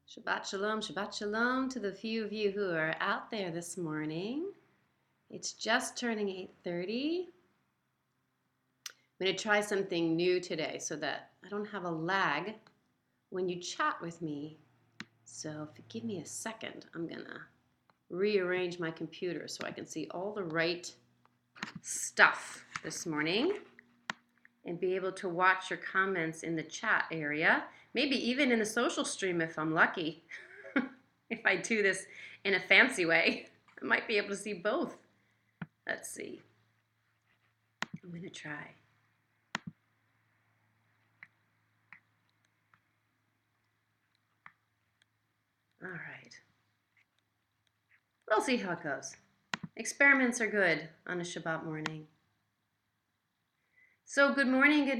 Shabbat shalom to the few of you who are out there this morning. It's just turning 8:30. I'm going to try something new today so that I don't have a lag when you chat with me. So if you give me a second, I'm going to rearrange my computer so I can see all the right stuff this morning and be able to watch your comments in the chat area, maybe even in the social stream if I'm lucky. If I do this in a fancy way, I might be able to see both. Let's see. I'm going to try. All right. We'll see how it goes. Experiments are good on a Shabbat morning. So good morning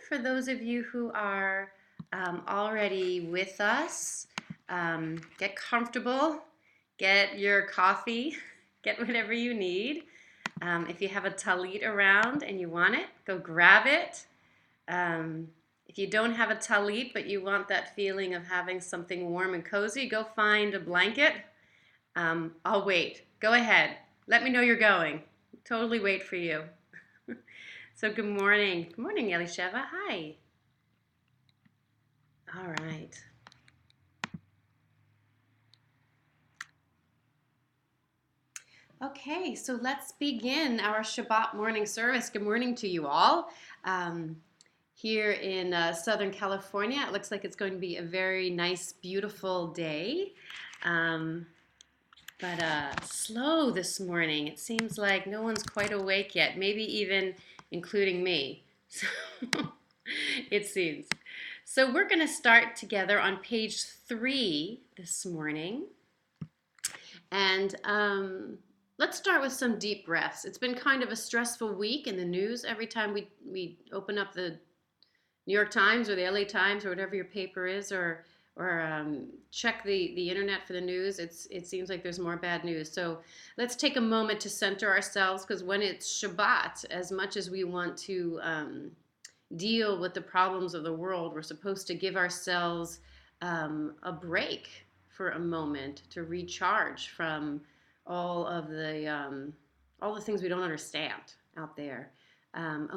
for those of you who are already with us. Get comfortable, get your coffee, get whatever you need. If you have a talit around and you want it, go grab it. If you don't have a talit but you want that feeling of having something warm and cozy, go find a blanket. I'll wait. Go ahead. Let me know you're going. Totally wait for you. So good morning. Good morning, Elisheva. Hi. All right. Okay, so let's begin our Shabbat morning service. Good morning to you all. Here in Southern California, it looks like it's going to be a very nice, beautiful day. But slow this morning. It seems like no one's quite awake yet, maybe even including me. So it seems. So we're going to start together on page 3 this morning. And let's start with some deep breaths. It's been kind of a stressful week in the news. Every time we open up the New York Times or the LA Times or whatever your paper is, or check the internet for the news, it seems like there's more bad news. So let's take a moment to center ourselves, because when it's Shabbat, as much as we want to deal with the problems of the world, we're supposed to give ourselves a break for a moment to recharge from all the things we don't understand out there.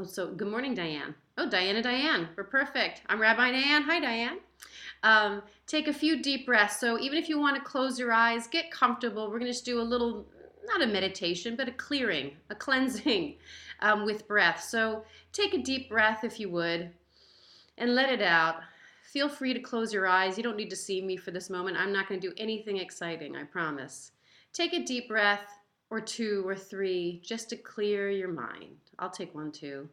So good morning, Diane. Oh, Diane and Diane, we're perfect. I'm Rabbi Diane. Hi, Diane. Take a few deep breaths. So even if you want to close your eyes, get comfortable. We're going to just do a little, not a meditation, but a clearing, a cleansing with breath. So take a deep breath if you would, and let it out. Feel free to close your eyes. You don't need to see me for this moment. I'm not going to do anything exciting, I promise. Take a deep breath, or 2 or 3, just to clear your mind. I'll take 1 too.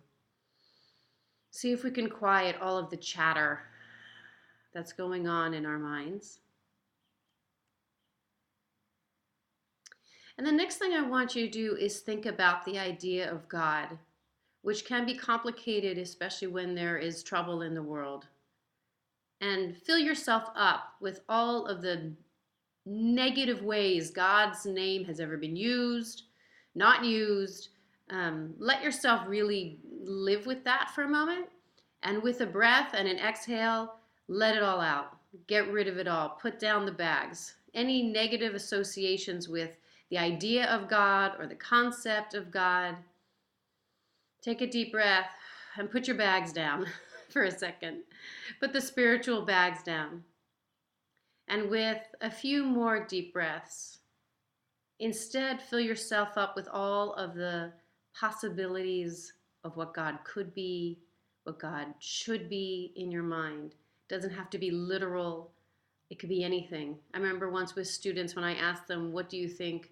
See if we can quiet all of the chatter that's going on in our minds. And the next thing I want you to do is think about the idea of God, which can be complicated, especially when there is trouble in the world. And fill yourself up with all of the negative ways God's name has ever been used, not used. Let yourself really live with that for a moment. And with a breath and an exhale, let it all out. Get rid of it all. Put down the bags. Any negative associations with the idea of God or the concept of God. Take a deep breath and put your bags down for a second. Put the spiritual bags down. And with a few more deep breaths, instead fill yourself up with all of the possibilities of what God could be, what God should be in your mind. It doesn't have to be literal. It could be anything. I remember once with students when I asked them, what do you think,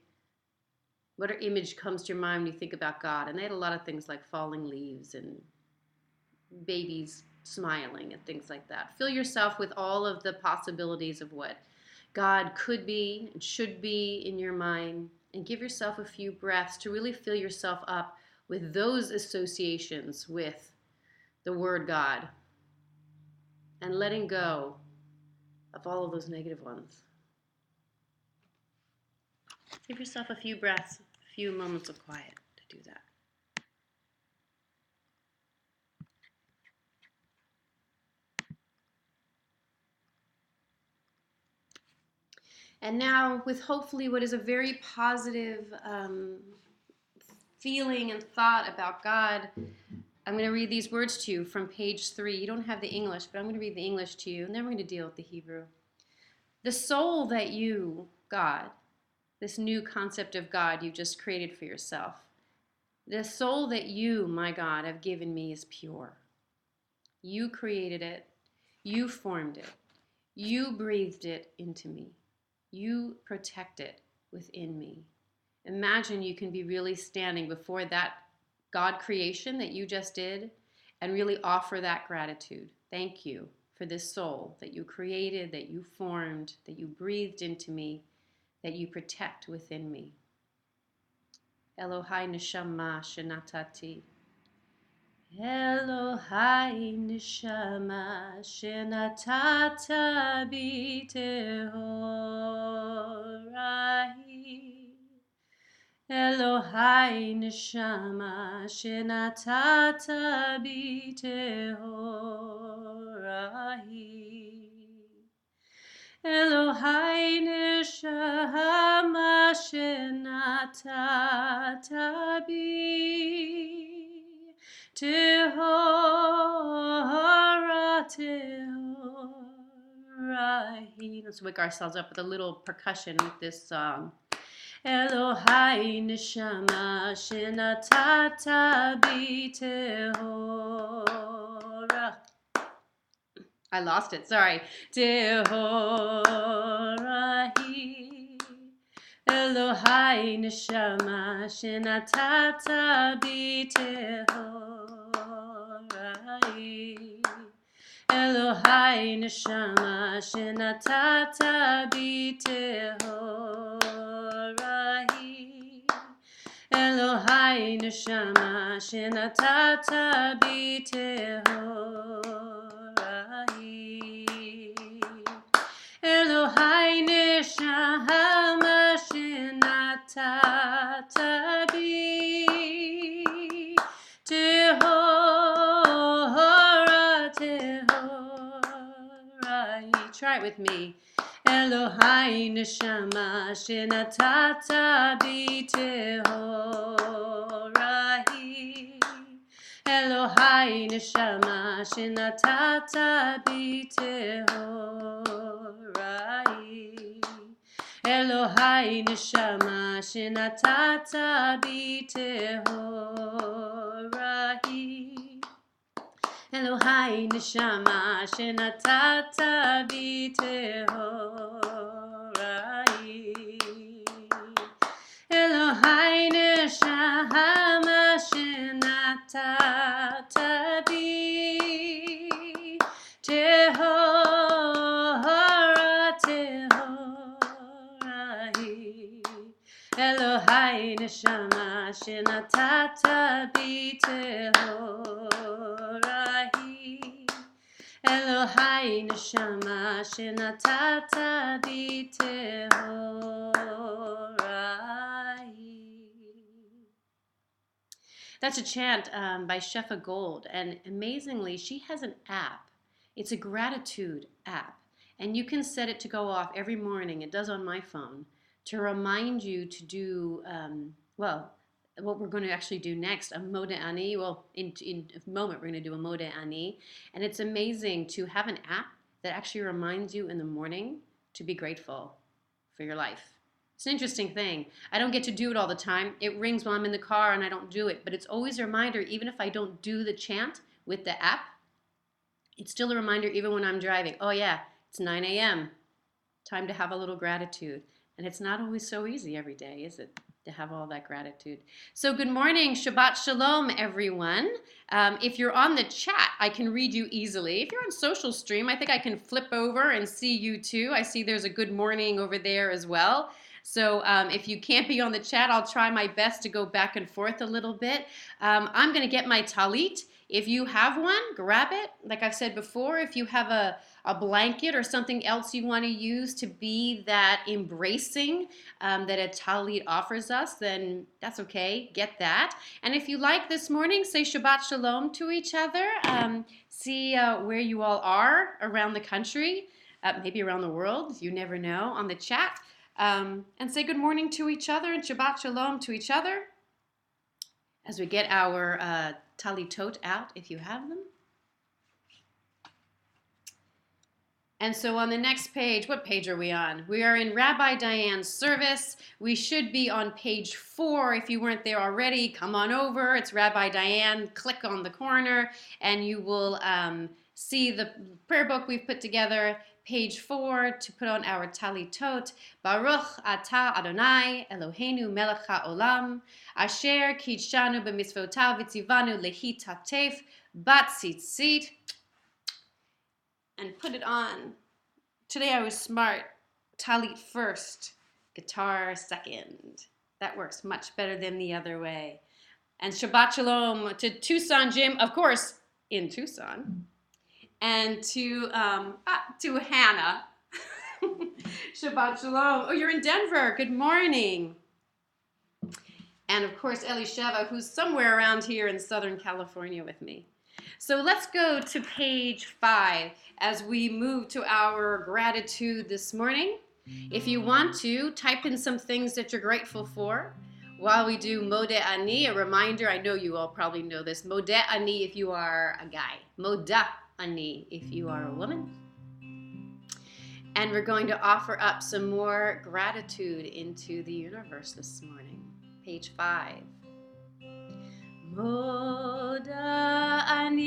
what image comes to your mind when you think about God? And they had a lot of things like falling leaves and babies smiling and things like that. Fill yourself with all of the possibilities of what God could be and should be in your mind, and give yourself a few breaths to really fill yourself up with those associations with the word God, and letting go of all of those negative ones. Give yourself a few breaths, a few moments of quiet to do that. And now, with hopefully what is a very positive feeling and thought about God, I'm going to read these words to you from page 3. You don't have the English, but I'm going to read the English to you, and then we're going to deal with the Hebrew. The soul that you, God, this new concept of God you just created for yourself, the soul that you, my God, have given me is pure. You created it. You formed it. You breathed it into me. You protect it within me. Imagine you can be really standing before that God creation that you just did and really offer that gratitude. Thank you for this soul that you created, that you formed, that you breathed into me, that you protect within me. Elohai neshama shenatati. Elohai neshama shenatata bitehorai. Elohai neshama shenatata bitehorai. Elohai neshama shenatata bitehorai. Let's wake ourselves up with a little percussion with this song. Elohai neshama shenatata bitehorai. I lost it, sorry. Tehorai. Elohai neshama shenatata bitehorai. Elohai neshama shenatata bitehorai. Elohai neshama shenatata bitehorai. Elohai neshama shenatata bitehorai. Try it with me. Elohai neshama shenatata bitehorai. Elohai neshama shenatata bitehorai. Elohai neshama shenatata bitehorai. Elohai neshama shenatata bitehorai. Elohai neshama shenatata bitehorai. Elohai neshama shenatata bitehorai. Elohai neshama shenatata bitehorai. That's a chant by Shefa Gold, and amazingly, she has an app. It's a gratitude app, and you can set it to go off every morning. It does on my phone to remind you to do well. What we're going to actually do next, a Moda Ani. Well, in a moment, we're going to do a Moda Ani, and it's amazing to have an app that actually reminds you in the morning to be grateful for your life. It's an interesting thing. I don't get to do it all the time. It rings while I'm in the car and I don't do it, but it's always a reminder, even if I don't do the chant with the app, it's still a reminder even when I'm driving. Oh yeah, it's 9 a.m. Time to have a little gratitude. And it's not always so easy every day, is it? To have all that gratitude. So good morning, Shabbat Shalom, everyone. If you're on the chat, I can read you easily. If you're on social stream, I think I can flip over and see you too. I see there's a good morning over there as well. So if you can't be on the chat, I'll try my best to go back and forth a little bit. I'm going to get my talit. If you have one, grab it. Like I've said before, if you have a blanket or something else you want to use to be that embracing that a talit offers us, then that's okay. Get that. And if you like this morning, say Shabbat Shalom to each other. See where you all are around the country, maybe around the world. You never know on the chat. and say good morning to each other and Shabbat Shalom to each other as we get our talitot out, if you have them. And so on the next page, what page are we on? We are in Rabbi Diane's service. We should be on page 4. If you weren't there already, come on over. It's Rabbi Diane. Click on the corner and you will see the prayer book we've put together. Page 4 to put on our talitot. Baruch atah Adonai Eloheinu melech haolam asher kidshanu b'mitzvotav v'tzivanu lehitatef bat tzitzit. And put it on. Today I was smart. Talit first, guitar second. That works much better than the other way. And Shabbat Shalom to Tucson Jim, of course, in Tucson. And to Hannah. Shabbat Shalom. Oh, you're in Denver. Good morning. And of course, Elisheva, who's somewhere around here in Southern California with me. So let's go to page 5 as we move to our gratitude this morning. If you want to, type in some things that you're grateful for while we do Modeh Ani, a reminder. I know you all probably know this. Modeh Ani if you are a guy. Modah Ani if you are a woman. And we're going to offer up some more gratitude into the universe this morning. Page 5. Moda ani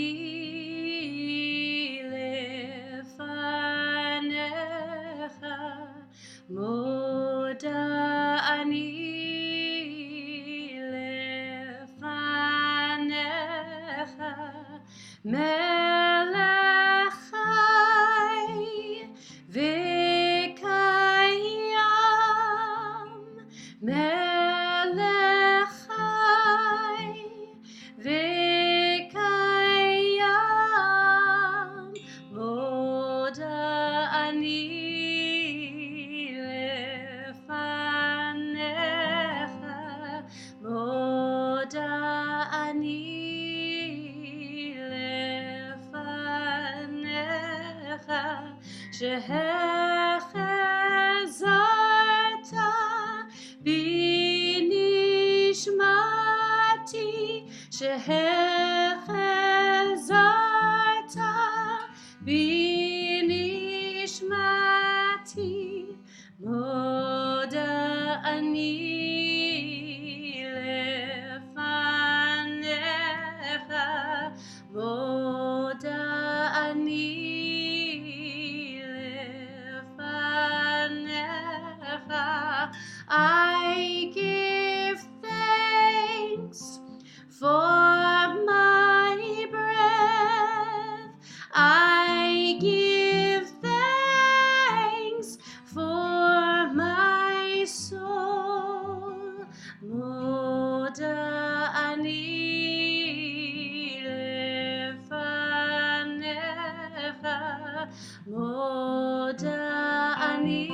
lefanecha, Moda ani lefanecha, Melech chai v'kayam, Melech chai v'kayam, Moda ani lefanecha, Moda ani lefanecha, שהחזרת בי נשמתי, שהחזרת בי נשמתי, מודה אני לפניך, מודה אני I give thanks for my breath. I give thanks for my soul. Moda ani lefanecha, Moda ani.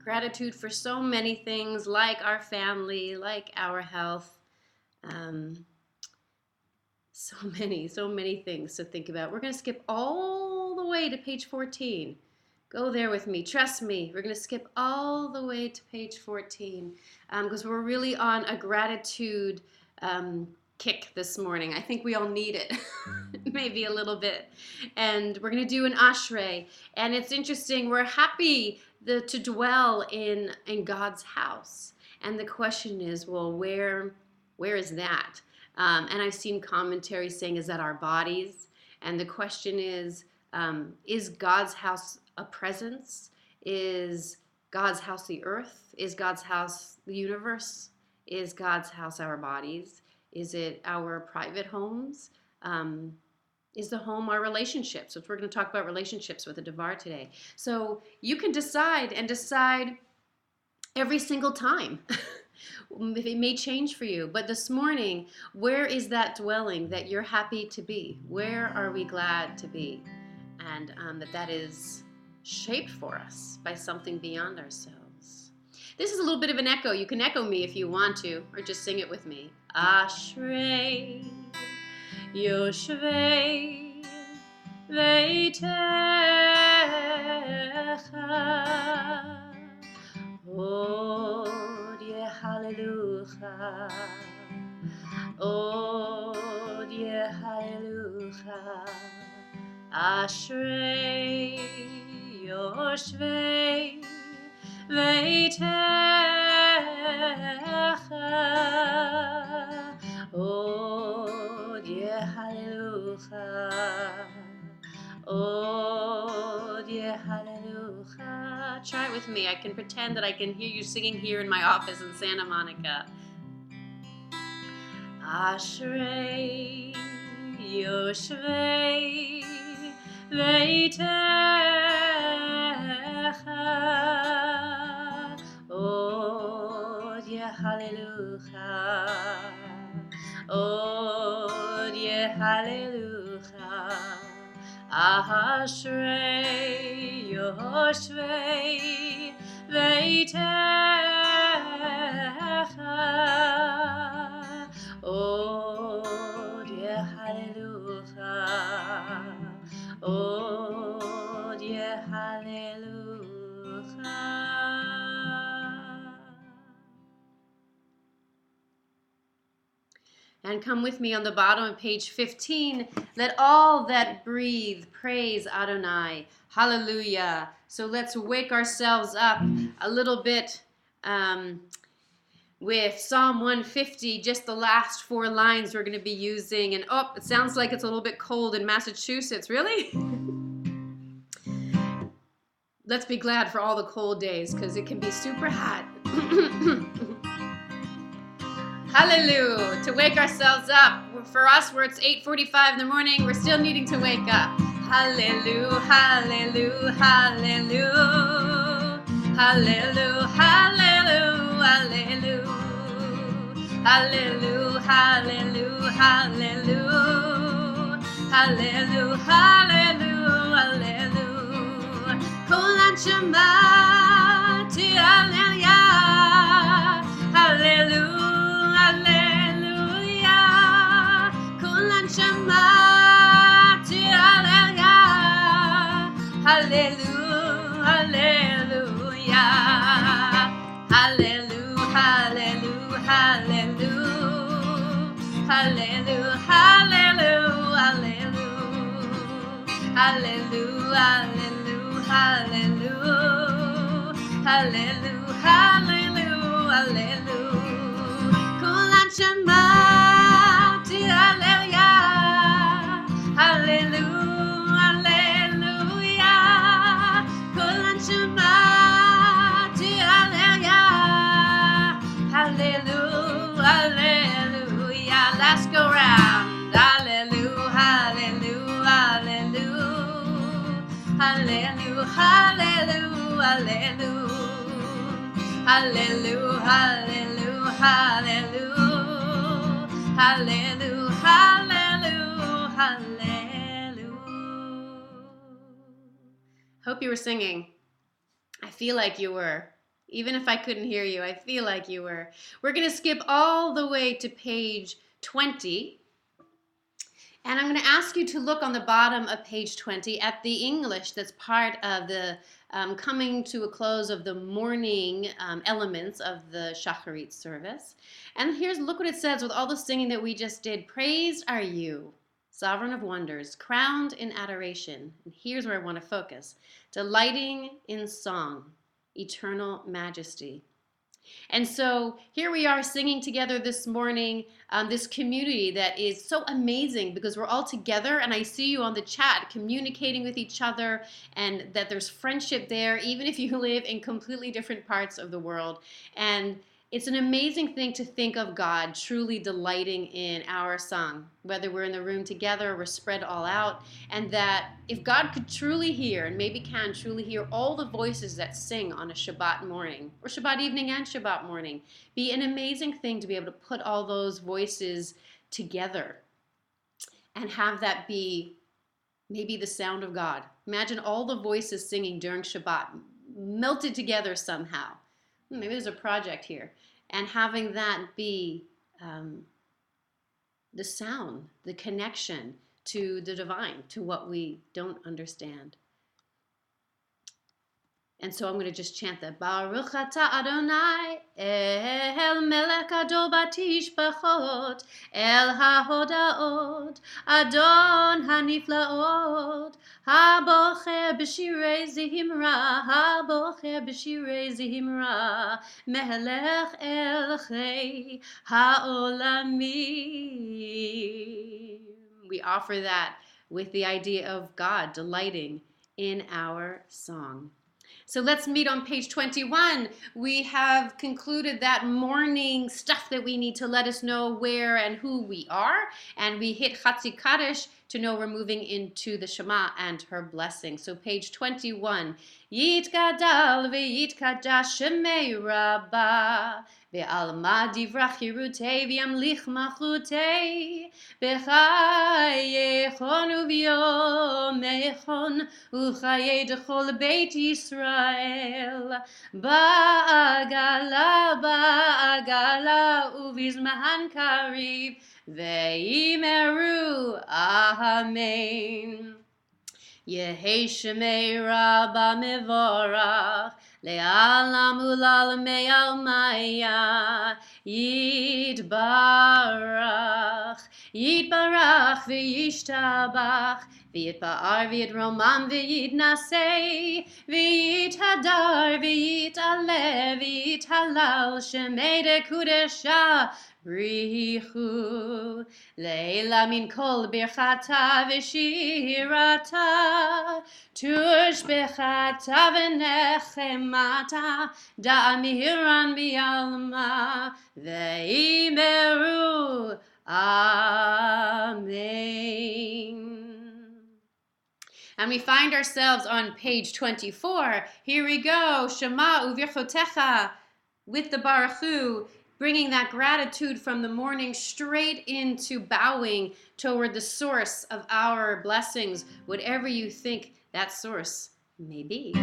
Gratitude for so many things, like our family, like our health. So many things to think about. We're going to skip all the way to page 14. Go there with me. Trust me. We're going to skip all the way to page 14 because we're really on a gratitude kick this morning. I think we all need it, maybe a little bit. And we're going to do an ashrei. And it's interesting. We're happy to dwell in God's house. And the question is, well, where is that? And I've seen commentaries saying, is that our bodies? And the question is God's house a presence? Is God's house the earth? Is God's house the universe? Is God's house our bodies? Is it our private homes? Is the home our relationships? Which we're going to talk about relationships with the Devar today. So you can decide every single time. It may change for you, but this morning, where is that dwelling that you're happy to be? Where are we glad to be? And that is shaped for us by something beyond ourselves. This is a little bit of an echo. You can echo me if you want to, or just sing it with me. Ashrei Yoshvei Veitecha Od Yehallelucha Od Yehallelucha Ashrei Yoshvei Veitecha Od Yehallelucha Od Yehallelucha. Try it with me. I can pretend that I can hear you singing here in my office in Santa Monica. Ashrei Yoshvei Veitecha Od Yehallelucha Od Yehallelucha Ashrei Yoshvei Veitecha Od Yehallelucha Od Yehallelucha. And come with me on the bottom of page 15. Let all that breathe praise Adonai. Hallelujah. So let's wake ourselves up a little bit with Psalm 150, just the last 4 lines we're going to be using. And oh, it sounds like it's a little bit cold in Massachusetts. Really? Let's be glad for all the cold days, because it can be super hot. Hallelujah. To wake ourselves up. For us, where it's 8:45 in the morning, we're still needing to wake up. Hallelujah, hallelujah, hallelujah. Hallelujah, hallelujah, hallelujah. Hallelujah, hallelujah, hallelujah. Hallelujah, hallelujah, hallelujah. Kol anshama hallelujah. Hallelujah. Hallelujah, kol anshama hallelujah, hallelujah, hallelujah, hallelujah, hallelujah, hallelujah, hallelujah, hallelujah, hallelujah, hallelujah, hallelujah, hallelujah, hallelujah. Shema, hallelujah, hallelujah, hallelujah. Kol Shema, hallelujah, hallelujah, hallelujah. Let's go round. Hallelujah, hallelujah, hallelujah, hallelujah, hallelujah, hallelujah, hallelujah, hallelujah. Hallelujah, hallelujah, hallelujah. Hope you were singing. I feel like you were. Even if I couldn't hear you, I feel like you were. We're going to skip all the way to page 20. And I'm going to ask you to look on the bottom of page 20 at the English that's part of the coming to a close of the morning elements of the Shacharit service. And look what it says with all the singing that we just did. Praised are you, sovereign of wonders, crowned in adoration. And here's where I want to focus. Delighting in song, eternal majesty. And so here we are singing together this morning, this community that is so amazing because we're all together, and I see you on the chat communicating with each other, and that there's friendship there, even if you live in completely different parts of the world. And it's an amazing thing to think of God truly delighting in our song, whether we're in the room together or we're spread all out, and that if God could truly hear, and maybe can truly hear all the voices that sing on a Shabbat morning, or Shabbat evening and Shabbat morning, be an amazing thing to be able to put all those voices together and have that be maybe the sound of God. Imagine all the voices singing during Shabbat melted together somehow. maybe there's a project here, and having that be the sound, the connection to the divine, to what we don't understand. And so I'm going to just chant that. Baruch atah Adonai, el melech adol batishbachot, el hahodaot, Adon haniflaot, habocher b'shirei zihimra, habocher b'shirei zihimra, melech elchei haolamim. We offer that with the idea of God delighting in our song. So let's meet on page 21. We have concluded that morning stuff that we need to let us know where and who we are. And we hit Chatzi Kaddish to know we're moving into the Shema and her blessing. So page 21. Yitgadal v'yitkadash shemei Rabba ve'alma divrach hirutei v'yamlich machutei b'chayechon u'v'yomechon u'chayei dechol beit Yisrael ba'agala u'vizman kariv ve'imeru amen. Yehei Shemei Rabba Mevorach Le'alam U'Lalmei Almaya Yitbarach Yitbarach V'yishtabach V'yitpa'ar V'yitromam V'yitnasei V'yithadar V'yitale V'yithalal Shemei Dekudesha Brichu Leila min kol birchata v'shirata tushbechata v'nechemata da'amiran bi'alma ve'imeru amen. And we find ourselves on page 24. Here we go. Shema u'virchotecha with the Baruch Hu, bringing that gratitude from the morning straight into bowing toward the source of our blessings, whatever you think that source may be.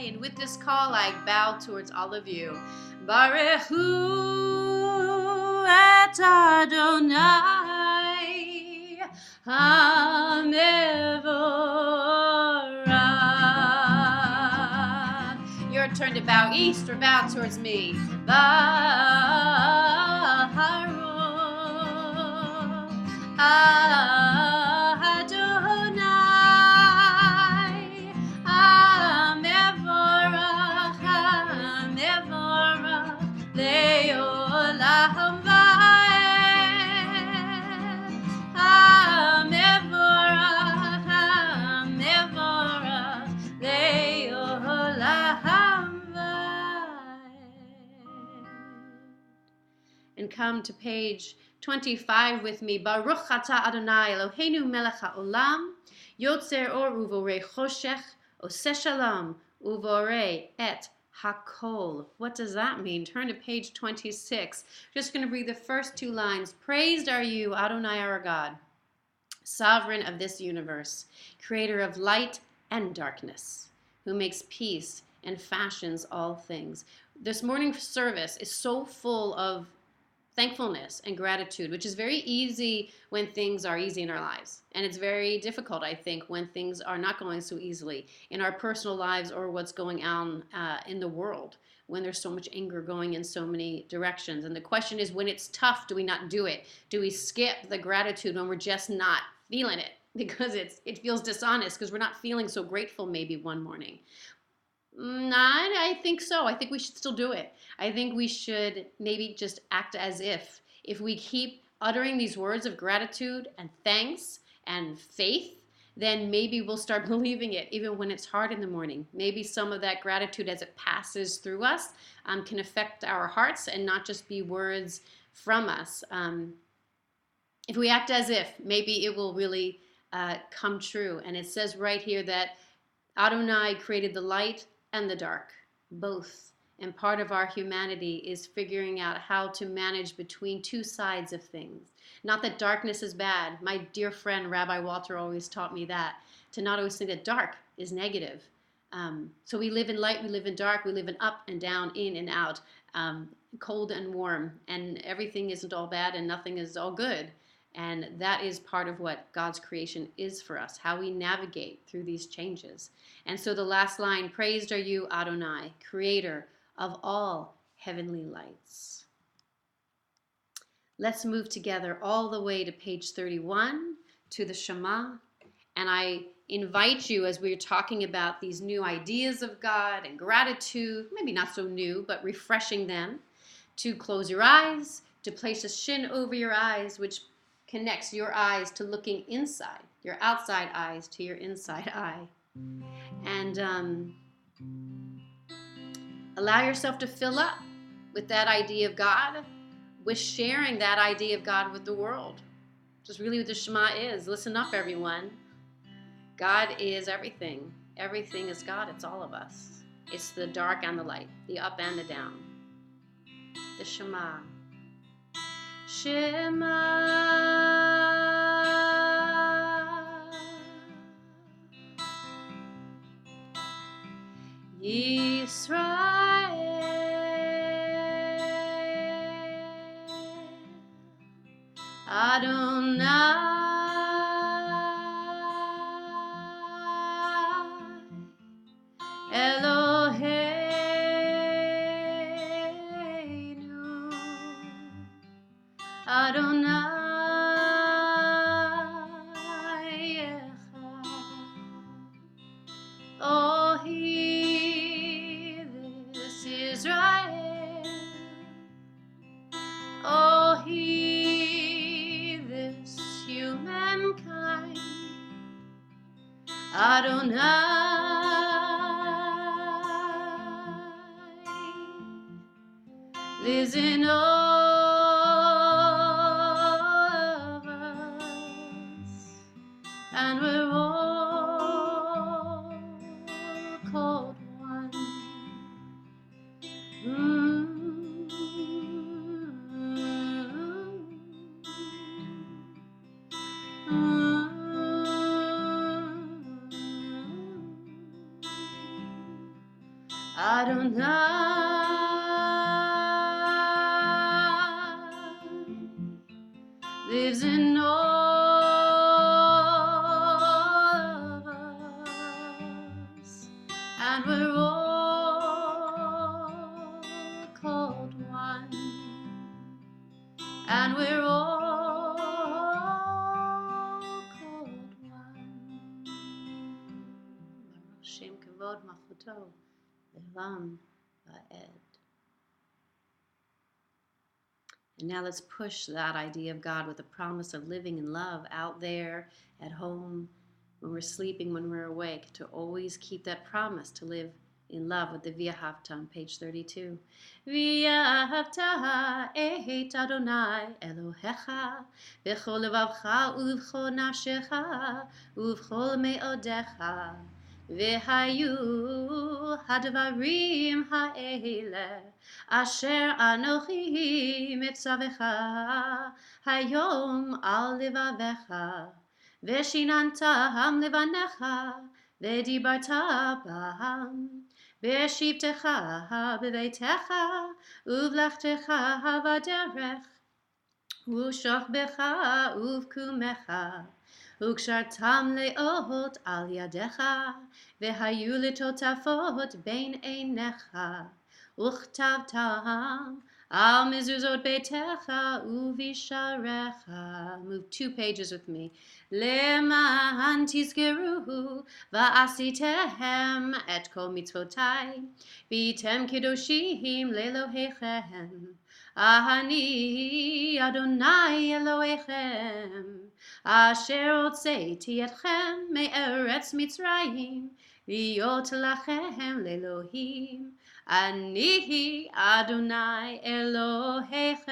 And with this call, I bow towards all of you. Baruch Hu et Adonai HaMevorach. Your turn to bow east or bow towards me. Baruch Adonai HaMevorach HaMevorach Le'olam va'ed HaMevorach HaMevorach Le'olam va'ed. And come to page 25 with me. Baruch atah Adonai Eloheinu melech haolam yotzer or uvorei choshech oseh shalom uvorei et hakol. What does that mean? Turn to page 26. Just going to read the first two lines. Praised are you, Adonai our God, sovereign of this universe, creator of light and darkness, who makes peace and fashions all things. This morning's service is so full of thankfulness and gratitude, which is very easy when things are easy in our lives. And it's very difficult, I think, when things are not going so easily in our personal lives or what's going on in the world, when there's so much anger going in so many directions. And the question is, when it's tough, do we not do it? Do we skip the gratitude when we're just not feeling it? Because it feels dishonest because we're not feeling so grateful maybe one morning. I think so. I think we should still do it. I think we should maybe just act as if we keep uttering these words of gratitude and thanks and faith, then maybe we'll start believing it even when it's hard in the morning. Maybe some of that gratitude as it passes through us can affect our hearts and not just be words from us. If we act as if, maybe it will really come true. And it says right here that Adonai created the light and the dark, both. And part of our humanity is figuring out how to manage between two sides of things. Not that darkness is bad. My dear friend Rabbi Walter always taught me that, to not always think that dark is negative. So we live in light, we live in dark, we live in up and down, in and out, cold and warm, and everything isn't all bad and nothing is all good. And that is part of what God's creation is for us, how we navigate through these changes. And so the last line, praised are you, Adonai, creator of all heavenly lights. Let's move together all the way to page 31, to the Shema. And I invite you, as we're talking about these new ideas of God and gratitude, maybe not so new, but refreshing them, to close your eyes, to place a shin over your eyes, which connects your eyes to looking inside, your outside eyes to your inside eye. And allow yourself to fill up with that idea of God, with sharing that idea of God with the world. Just really what the Shema is. Listen up, everyone. God is everything. Everything is God. It's all of us. It's the dark and the light, the up and the down. The Shema. Shema Yisrael Adonai Eloheinu Adonai Echad Ohi, this Israel. Ohi, this humankind. Adonai lives in all of us, and we're all called one. Adonai lives in all of us, and we're all called one, and we're all called one. Shem kavod malchuto le'olam va'ed. And now let's push that idea of God with the promise of living in love out there, at home, when we're sleeping, when we're awake, to always keep that promise to live in love with the V'ahavta on page 32. V'ahavta et Adonai Elohecha v'chol levavcha uv'chol nafshecha uv'chol me'odecha v'hayu hadvarim ha'ele asher anochi mitzavecha hayom al levavecha v'shinantam levanecha v'dibarta b'ham v'shivtecha b'veitecha uv'lechtecha v'derech ושוכבך ובקומך, וקשרתם לאות על ידיך, והיו לטוטפות בין עיניך, וכתבתם על מזוזות ביתך ובשעריך. Move 2 pages with me. למען תזכרו ועשיתם את כל מצוותיי, והייתם קדושים לאלוהיכם. אני אדוני אלוהיכם, אשר הוצאתי אתכם מארץ מצרים, להיות לכם לאלוהים. אני אדוני אלוהיכם.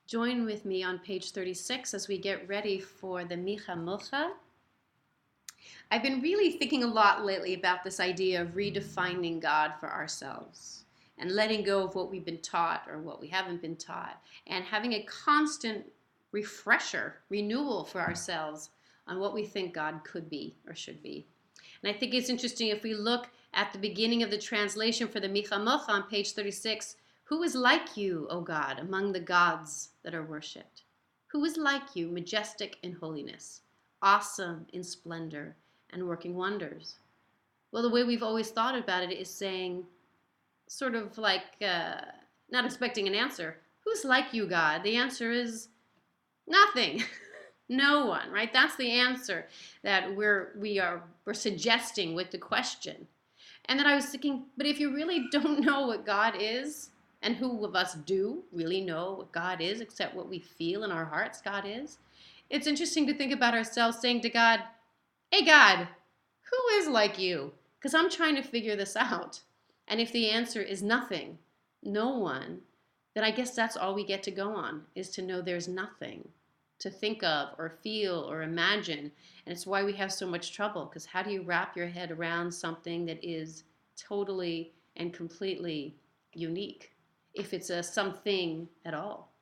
Join with me on page 36 as we get ready for the Micha Mocha. I've been really thinking a lot lately about this idea of redefining God for ourselves and letting go of what we've been taught or what we haven't been taught, and having a constant refresher, renewal for ourselves on what we think God could be or should be. And I think it's interesting if we look at the beginning of the translation for the Micha Mocha on page 36, who is like you, O God, among the gods that are worshipped? Who is like you, majestic in holiness, awesome in splendor, and working wonders? Well, the way we've always thought about it is saying, sort of like not expecting an answer. Who's like you, God? The answer is nothing. No one, right? That's the answer that we're suggesting with the question. And then I was thinking, but if you really don't know what God is, and who of us do really know what God is, except what we feel in our hearts God is, it's interesting to think about ourselves saying to God, hey God, who is like you? Because I'm trying to figure this out. And if the answer is nothing, no one, then I guess that's all we get to go on, is to know there's nothing to think of or feel or imagine. And it's why we have so much trouble, because how do you wrap your head around something that is totally and completely unique, if it's a something at all?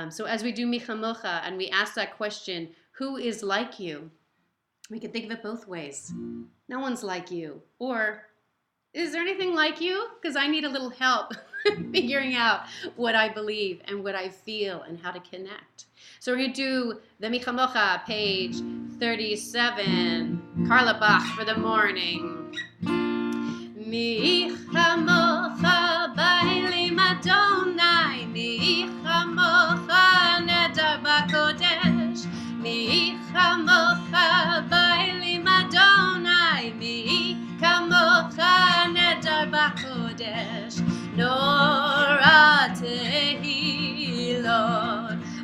So as we do Micha Mocha and we ask that question, who is like you? We can think of it both ways. No one's like you. Or, is there anything like you? Because I need a little help figuring out what I believe and what I feel and how to connect. So we're going to do the Micha Mocha, page 37. Carla Bach for the morning. Micha Mocha ba'elim Adonai, Micha Mocha nedar b'kodesh, Micha Mocha ba'elim Adonai, Micha Mocha nedar b'kodesh, Nora tehilot,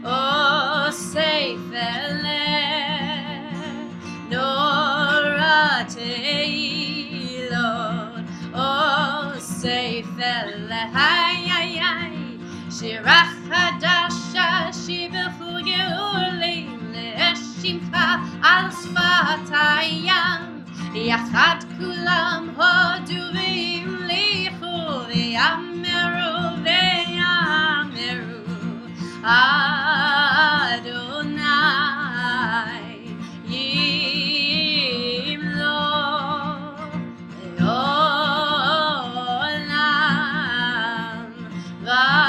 osef eleh, Nora tehilot, osef eleh, shirach hadasha shibechu ge'ulim le'eshimcha al sfat hayam, yachad kulam hodurim lichu ve'yameru Adonai yimlo le'olam va'ed.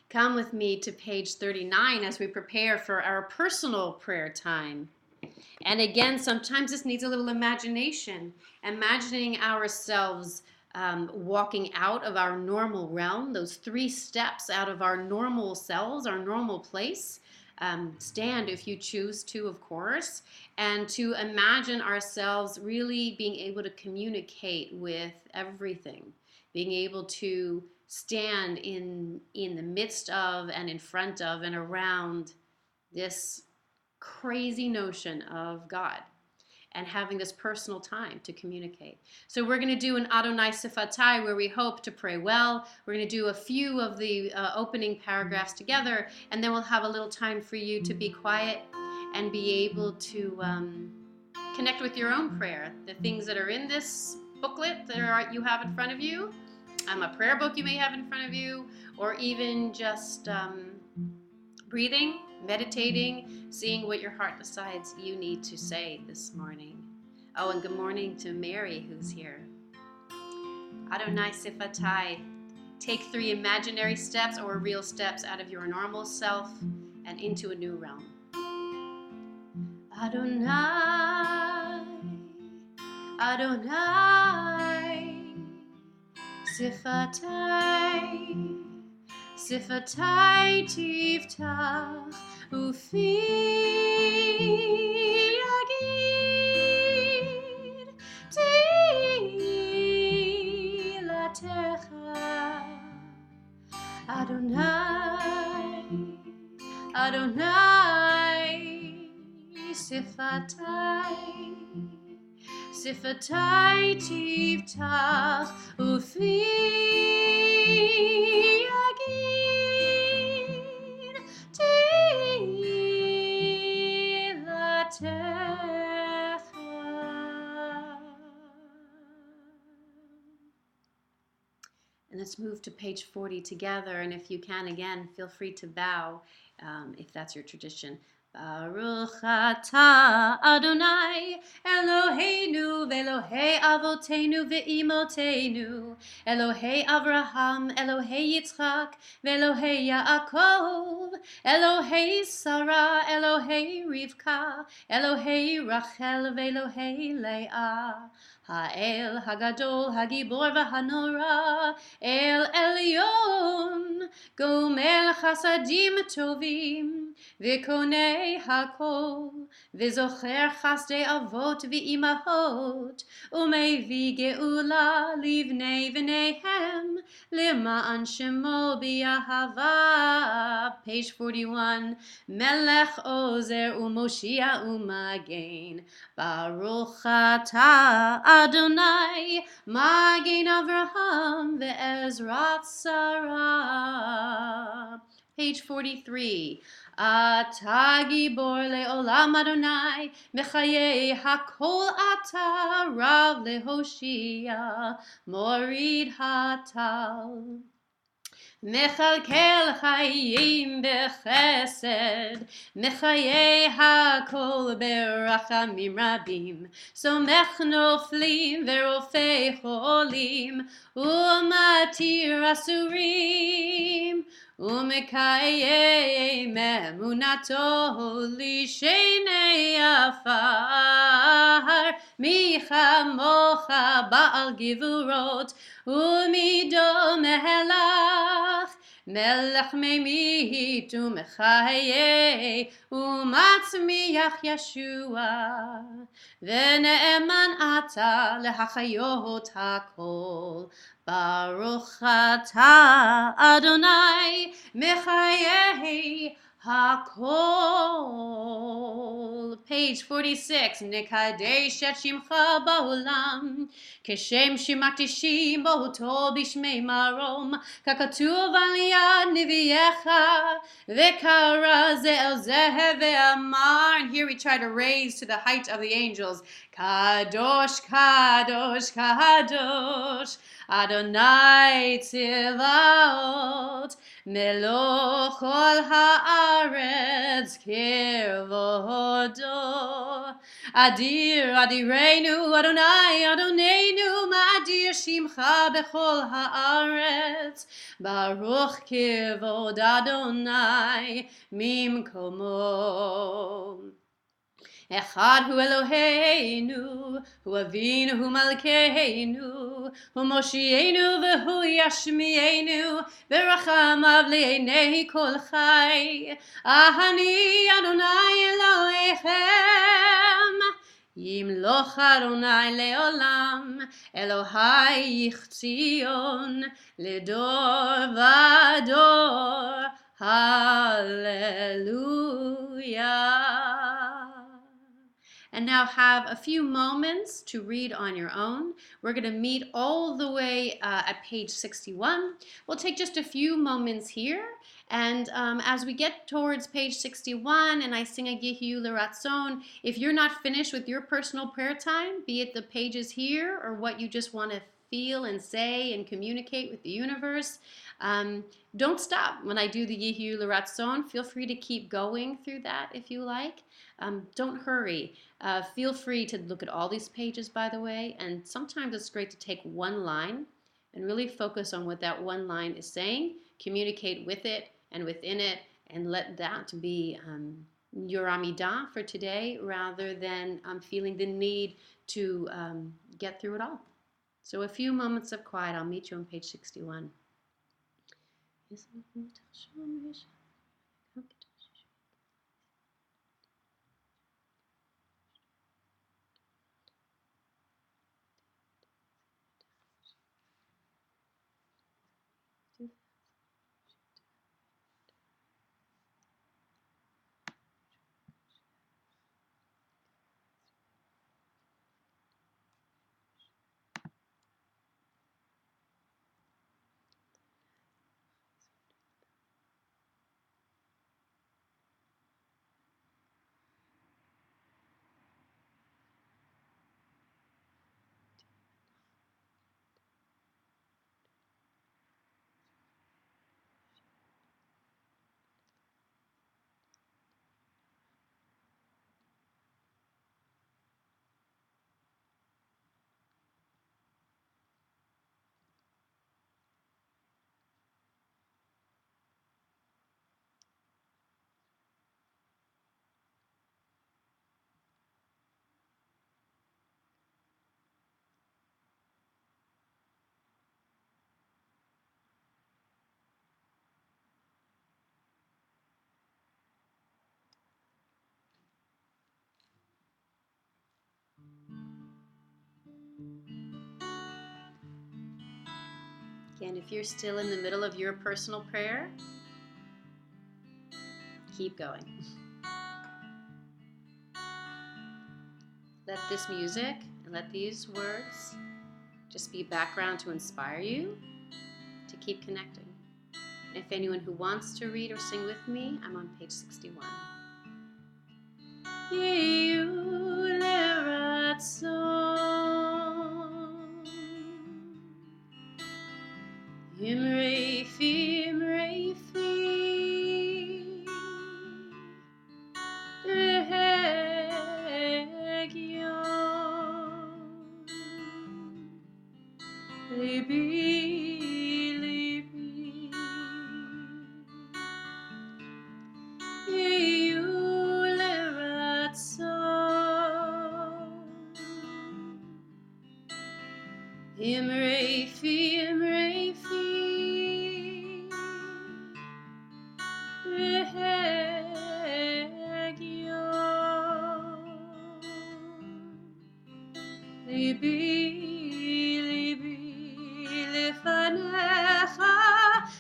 Come with me to page 39 as we prepare for our personal prayer time. And again, sometimes this needs a little imagination, imagining ourselves walking out of our normal realm, those 3 steps out of our normal selves, our normal place. Stand if you choose to, of course, and to imagine ourselves really being able to communicate with everything, being able to stand in the midst of and in front of and around this crazy notion of God, and having this personal time to communicate. So we're going to do an Adonai Sifatai, where we hope to pray well. We're going to do a few of the opening paragraphs together, and then we'll have a little time for you to be quiet and be able to connect with your own prayer. The things that are in this booklet that you have in front of you, a prayer book you may have in front of you, or even just breathing, meditating, seeing what your heart decides you need to say this morning. Oh, and good morning to Mary, who's here. Adonai Sifatai. Take 3 imaginary steps or real steps out of your normal self and into a new realm. Adonai, Adonai, Sifatai, Sifatai tiftach ufi yagid Tehilatecha Adonai, Adonai, Sifatai tiftach ufi yagid Tehilatecha. And let's move to page 40 together. And if you can, again, feel free to bow if that's your tradition. Baruch atah Adonai Eloheinu ve'Elohei Avotenu ve'imotenu Elohei Avraham, Elohei Yitzchak ve'Elohei Yaakov Elohei Sarah, Elohei Rivka Elohei Rachel ve'Elohei Leah Ha'el Hagadol Hagibor v'Hanora El Elyon Gomer Chasadim Tovim V'konei hakol, v'zocher chasdei avot v'imahot, u'mevi geula livnei v'neihem, lema'an shemo b'yahava. Page 41. Melech ozer u'moshia u'magen, Baruch atah Adonai, magen Avraham ve'ezrat Sarah. Page 43. Ata gibor le'olam Adonai, mechayei hakol ata, rav lehoshia, morid hatal. Mechalkel chayim bechesed, mechayei hakol berachamim rabim, somech noflim verofei cholim, umatir asurim, umekayei memunato lishenei afar, michamocha ba'al givurot, umido mehelach, melech memit umechayei, umatzmiach Yeshua, v'ne'eman ata lehachayot hakol. Baruch atah Adonai mechayei hakol. Page 46. Nekadesh et shimcha ba'olam, keshem shimatishim bo'to b'shmei marom, kakatuv al yad neviecha, v'kara ze el zeh ve'amar. And here we try to raise to the height of the angels. Kadosh, kadosh, kadosh, Adonai Tzivaot, Meloch kol haaretz kirvodo. Adir, Adirenu, Adonai, Adonenu, Ma'adir Shimcha bechol haaretz. Baruch kirvod Adonai mimkomo. Echad hu Eloheinu, hu Avinu, hu Malkeinu, hu Moshienu, v'hu Yashmienu, v'rachamav le'enei kol chai. Ahani Adonai Elohechem, yimloch Adonai le'olam, Elohai yichzion, ledor v'ador. Hallelujah. And now have a few moments to read on your own. We're going to meet all the way at page 61. We'll take just a few moments here. And as we get towards page 61 and I sing a Yehiyu L'Ratzon, if you're not finished with your personal prayer time, be it the pages here or what you just want to feel and say and communicate with the universe, don't stop when I do the Yehiyu L'Ratzon. Feel free to keep going through that if you like. Don't hurry. Feel free to look at all these pages, by the way, and sometimes it's great to take one line and really focus on what that one line is saying, communicate with it and within it, and let that be your Amidah for today rather than feeling the need to get through it all. So a few moments of quiet. I'll meet you on page 61. Again, if you're still in the middle of your personal prayer, keep going. Let this music and let these words just be background to inspire you to keep connecting. And if anyone who wants to read or sing with me, I'm on page 61.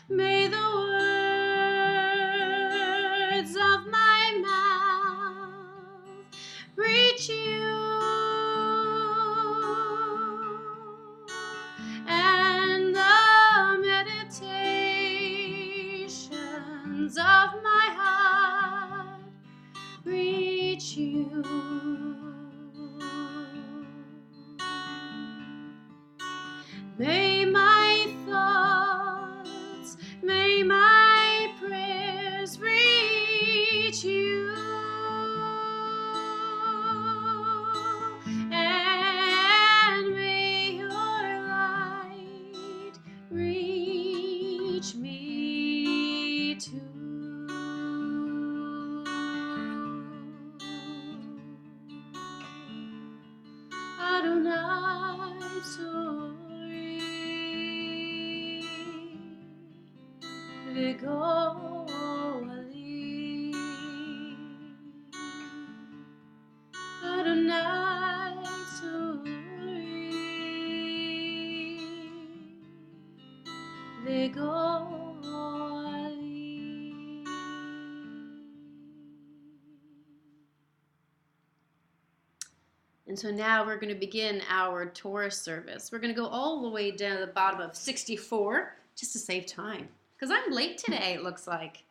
May the words of my mouth reach you, and the meditations of my heart reach you. May my thoughts, may my prayers reach you, and may your light reach me too. Adonai Tzori v'goali, Adonai Tzori v'goali. And so now we're going to begin our Torah service. We're going to go all the way down to the bottom of 64 just to save time. Because I'm late today, it looks like.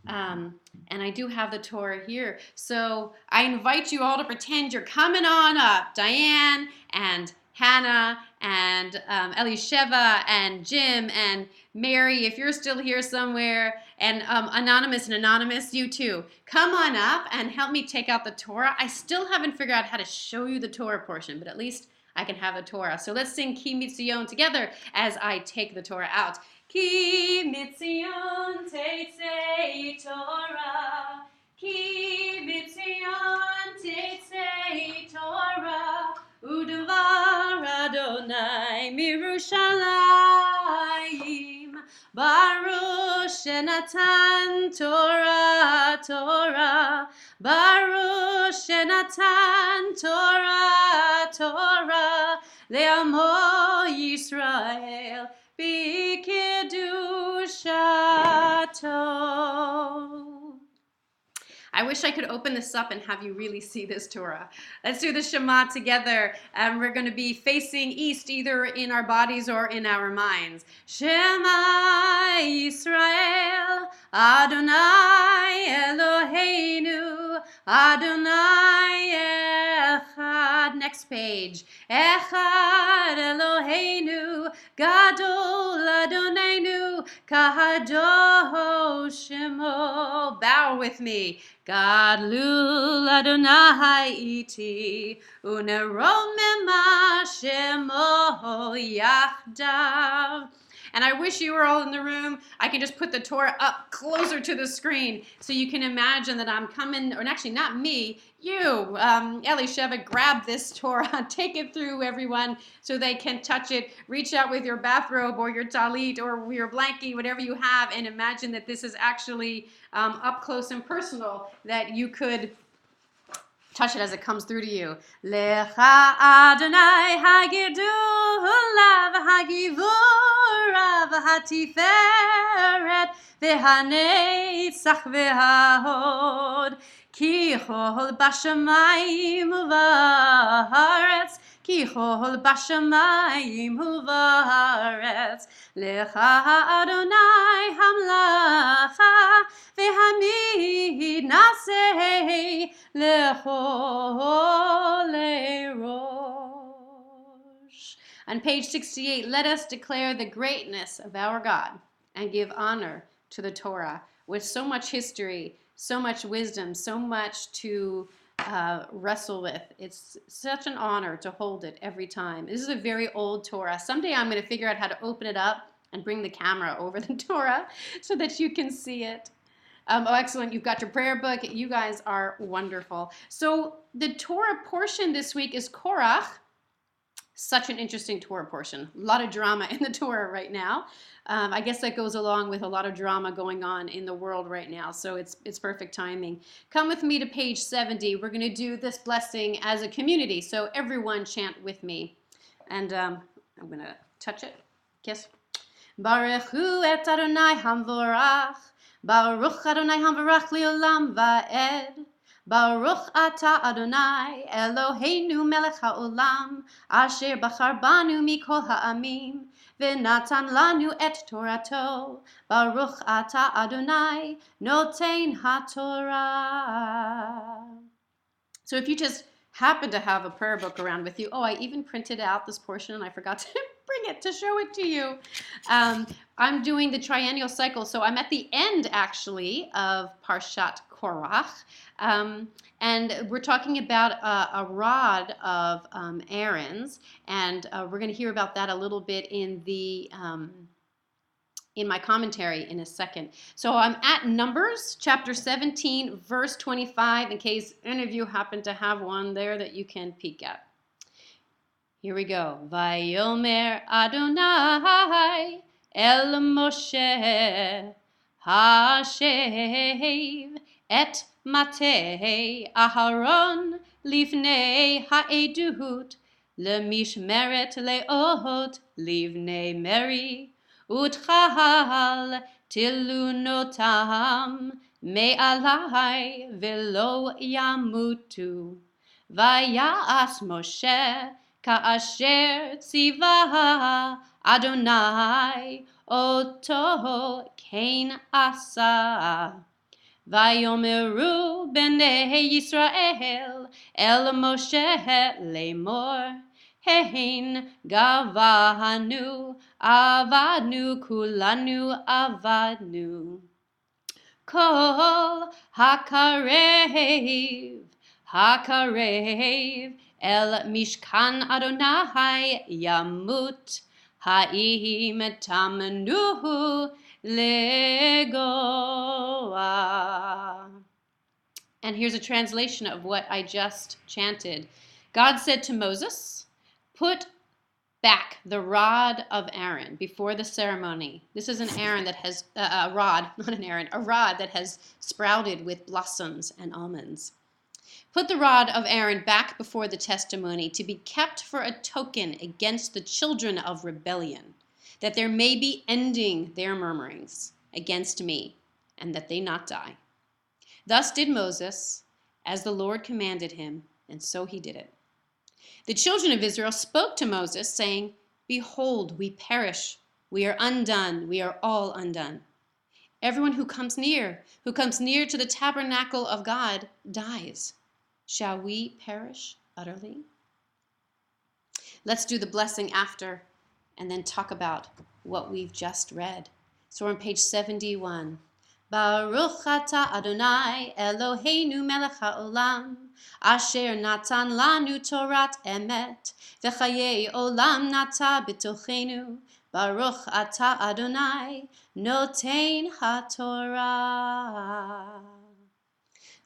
And I do have the Torah here. So I invite you all to pretend you're coming on up. Diane and Hannah and Elisheva and Jim and Mary, if you're still here somewhere, and Anonymous, you too. Come on up and help me take out the Torah. I still haven't figured out how to show you the Torah portion, but at least I can have the Torah. So let's sing Ki Mitzion together as I take the Torah out. Ki Mitzion Teitzei Torah, Ki Mitzion Teitzei Torah, U'Devar Adonai Mirushalayim, Baruch shenatan Torah, Torah. Baruch shenatan Torah, Torah. Le'amo Yisrael b'kedushato. I wish I could open this up and have you really see this Torah. Let's do the Shema together. We're going to be facing east, either in our bodies or in our minds. Shema Yisrael, Adonai Eloheinu, Adonai Echad. Next page. Echad Eloheinu, Gadol Adonenu, Kadosh Shemo. Bow with me. Gadlul Adonai iti, uneromema shemo yachdav. And I wish you were all in the room. I can just put the Torah up closer to the screen so you can imagine that I'm coming, or actually not me, you, Elisheva, grab this Torah, take it through everyone so they can touch it. Reach out with your bathrobe or your talit or your blankie, whatever you have, and imagine that this is actually up close and personal, that you could touch it as it comes through to you. Lecha Adonai hagidula v'hagivura v'hatiferet v'hanetzach v'hahod ki chol bashamayim u'va'aretz ki chol bashamayim u'va'aretz lecha Adonai hamlacha v'hamid naseh lechol rosh. On page 68, let us declare the greatness of our God and give honor to the Torah with so much history, so much wisdom, so much to wrestle with. It's such an honor to hold it every time. This is a very old Torah. Someday I'm going to figure out how to open it up and bring the camera over the Torah so that you can see it. Oh, excellent. You've got your prayer book. You guys are wonderful. So the Torah portion this week is Korach. Such an interesting Torah portion. A lot of drama in the Torah right now. I guess that goes along with a lot of drama going on in the world right now. So it's perfect timing. Come with me to page 70. We're going to do this blessing as a community. So everyone chant with me. And I'm going to touch it. Kiss. Baruch hu et Adonai hamvorach. Baruch Adonai hamvarach leolam va'ed. Baruch ata Adonai Eloheinu melech haolam asher bachar banu mikol ha'amim v'natan lanu et Torato. Baruch ata Adonai noten haTorah. So if you just happen to have a prayer book around with you, I even printed out this portion and I forgot to bring it to show it to you. I'm doing the triennial cycle, so I'm at the end actually of Parshat Korach, and we're talking about a rod of Aaron's, and we're going to hear about that a little bit in the in my commentary in a second. So I'm at Numbers chapter 17, verse 25, in case any of you happen to have one there that you can peek at. Here we go. Vayomer Adonai El Moshe Hashev et Matei Aharon Livnei Haedut Lemishmeret Leot Livnei Meri Utchal Tilunotam Me'alai Velo Yamutu Vayas Moshe Ka'asher tziva Adonai oto kein asa. Vayomeru bnei Yisrael el Moshe lemor. Hein gavanu avadnu kulanu avadnu. Kol hakarev El Mishkan Adonai Yamut Ha'im Tamnuhu Legoa. And here's a translation of what I just chanted. God said to Moses, put back the rod of Aaron before the ceremony. This is an Aaron that has a rod, not an Aaron, a rod that has sprouted with blossoms and almonds. Put the rod of Aaron back before the testimony to be kept for a token against the children of rebellion, that there may be ending their murmurings against me, and that they not die. Thus did Moses, as the Lord commanded him, and so he did it. The children of Israel spoke to Moses, saying, Behold, we perish. We are undone. We are all undone. Everyone who comes near to the tabernacle of God, dies. Shall we perish utterly? Let's do the blessing after, and then talk about what we've just read. So we're on page 71. Baruch atah Adonai Eloheinu melech haolam, asher natan lanu torat emet, v'chayei olam nata b'tochenu. Baruch atah Adonai noten haTorah.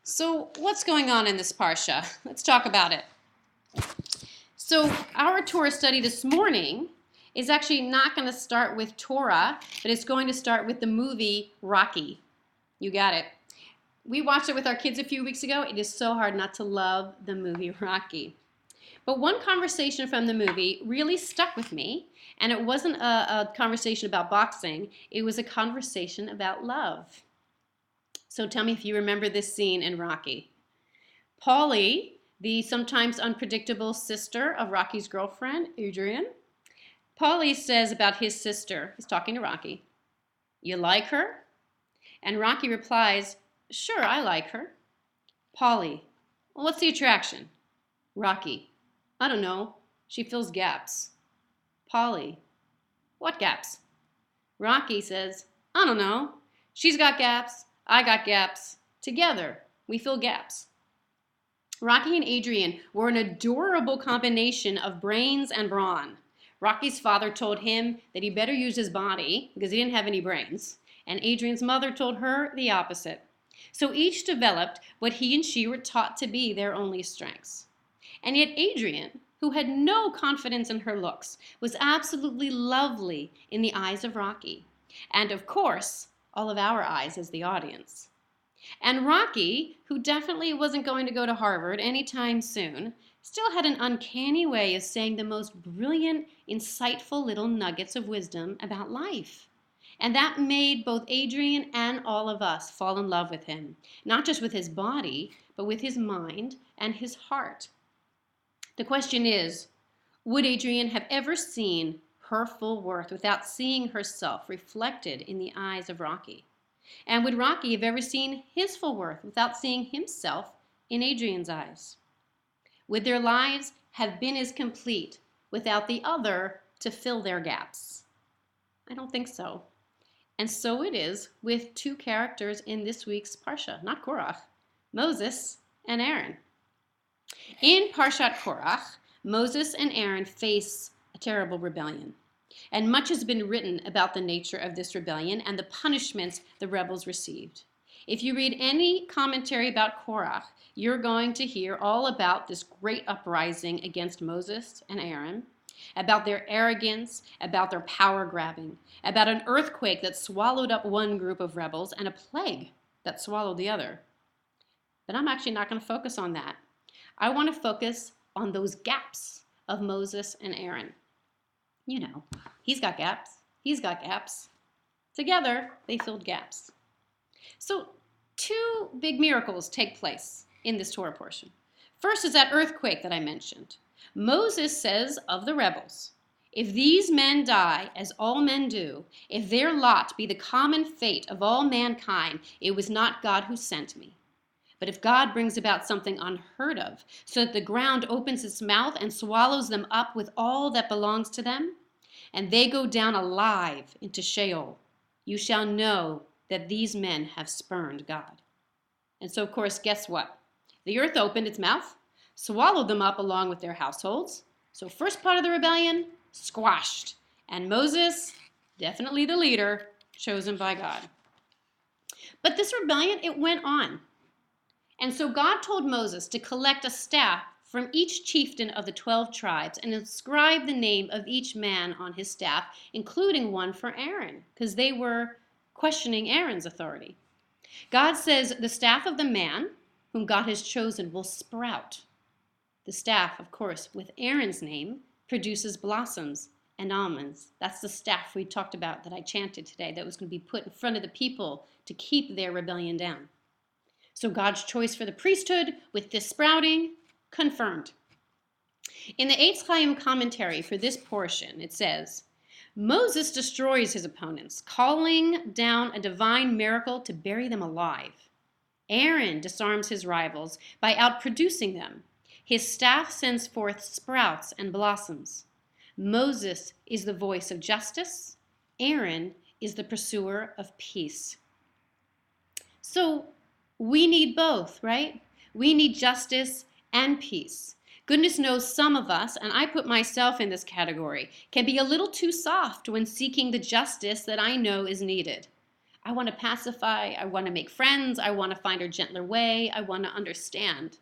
So what's going on in this parsha? Let's talk about it. So our Torah study this morning is actually not going to start with Torah, but it's going to start with the movie Rocky. You got it. We watched it with our kids a few weeks ago. It is so hard not to love the movie Rocky. But one conversation from the movie really stuck with me, and it wasn't a conversation about boxing. It was a conversation about love. So tell me if you remember this scene in Rocky. Paulie, the sometimes unpredictable sister of Rocky's girlfriend, Adrian, Paulie says about his sister, he's talking to Rocky, "You like her?" And Rocky replies, "Sure, I like her." Paulie, "Well, what's the attraction?" Rocky, "I don't know. She fills gaps." Paulie, "What gaps?" Rocky says, "I don't know. She's got gaps. I got gaps. Together, we fill gaps." Rocky and Adrian were an adorable combination of brains and brawn. Rocky's father told him that he better use his body because he didn't have any brains, and Adrian's mother told her the opposite. So each developed what he and she were taught to be their only strengths. And yet Adrian, who had no confidence in her looks, was absolutely lovely in the eyes of Rocky, and of course, all of our eyes as the audience. And Rocky, who definitely wasn't going to go to Harvard anytime soon, still had an uncanny way of saying the most brilliant, insightful little nuggets of wisdom about life. And that made both Adrian and all of us fall in love with him, not just with his body, but with his mind and his heart. The question is, would Adrian have ever seen her full worth without seeing herself reflected in the eyes of Rocky? And would Rocky have ever seen his full worth without seeing himself in Adrian's eyes? Would their lives have been as complete without the other to fill their gaps? I don't think so. And so it is with two characters in this week's Parsha, not Korach, Moses and Aaron. In Parshat Korach, Moses and Aaron face a terrible rebellion. And much has been written about the nature of this rebellion and the punishments the rebels received. If you read any commentary about Korach, you're going to hear all about this great uprising against Moses and Aaron, about their arrogance, about their power grabbing, about an earthquake that swallowed up one group of rebels and a plague that swallowed the other. But I'm actually not going to focus on that. I want to focus on those gaps of Moses and Aaron. You know, he's got gaps. He's got gaps. Together, they filled gaps. So, two big miracles take place in this Torah portion. First is that earthquake that I mentioned. Moses says of the rebels, "If these men die as all men do, if their lot be the common fate of all mankind, it was not God who sent me. But if God brings about something unheard of, so that the ground opens its mouth and swallows them up with all that belongs to them, and they go down alive into Sheol, you shall know that these men have spurned God." And so, of course, guess what? The earth opened its mouth, swallowed them up along with their households. So first part of the rebellion, squashed. And Moses, definitely the leader, chosen by God. But this rebellion, it went on. And so God told Moses to collect a staff from each chieftain of the 12 tribes and inscribed the name of each man on his staff, including one for Aaron, because they were questioning Aaron's authority. God says the staff of the man whom God has chosen will sprout. The staff, of course, with Aaron's name, produces blossoms and almonds. That's the staff we talked about that I chanted today that was going to be put in front of the people to keep their rebellion down. So God's choice for the priesthood with this sprouting, confirmed. In the Eitz Chaim commentary for this portion, it says, Moses destroys his opponents, calling down a divine miracle to bury them alive. Aaron disarms his rivals by outproducing them. His staff sends forth sprouts and blossoms. Moses is the voice of justice. Aaron is the pursuer of peace. So we need both, right? We need justice and peace. Goodness knows some of us, and I put myself in this category, can be a little too soft when seeking the justice that I know is needed. I want to pacify, I want to make friends, I want to find a gentler way, I want to understand.